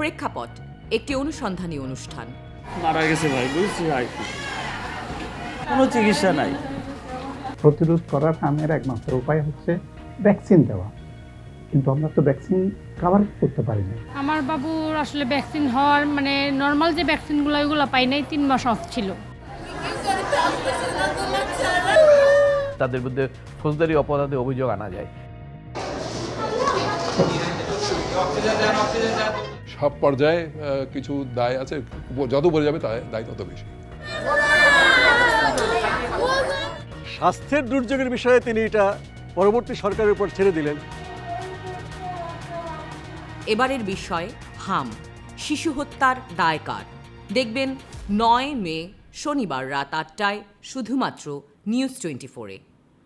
প্রেক্ষাপট একটি অনুসন্ধানী অনুষ্ঠান। মারা গেছে ভাই, বুঝছি ভাই, কোনো চিকিৎসা নাই। প্রতিরোধ করার নামের একমাত্র উপায় হচ্ছে ভ্যাকসিন দেওয়া, কিন্তু আমরা তো ভ্যাকসিন কভার করতে পারি না। আমার বাবুর আসলে ভ্যাকসিন হওয়ার মানে নর্মাল যে ভ্যাকসিনগুলো ওইগুলো পাই নাই, 3 মাস অফ ছিল। তাদের বিরুদ্ধে ফৌজদারি অপরাধে অভিযোগ আনা যায়। সব পর্যায়ে কিছু দায় আছে, যত বলে যাবে দায় তত বেশি। স্বাস্থ্যের দুর্যোগের বিষয়ে তিনি এটা পরবর্তী সরকারের উপর ছেড়ে দিলেন। এবারের বিষয় হাম, শিশু হত্যার দায় কার? দেখবেন 9 মে শনিবার রাত 8টায় শুধুমাত্র নিউজ 24-এ।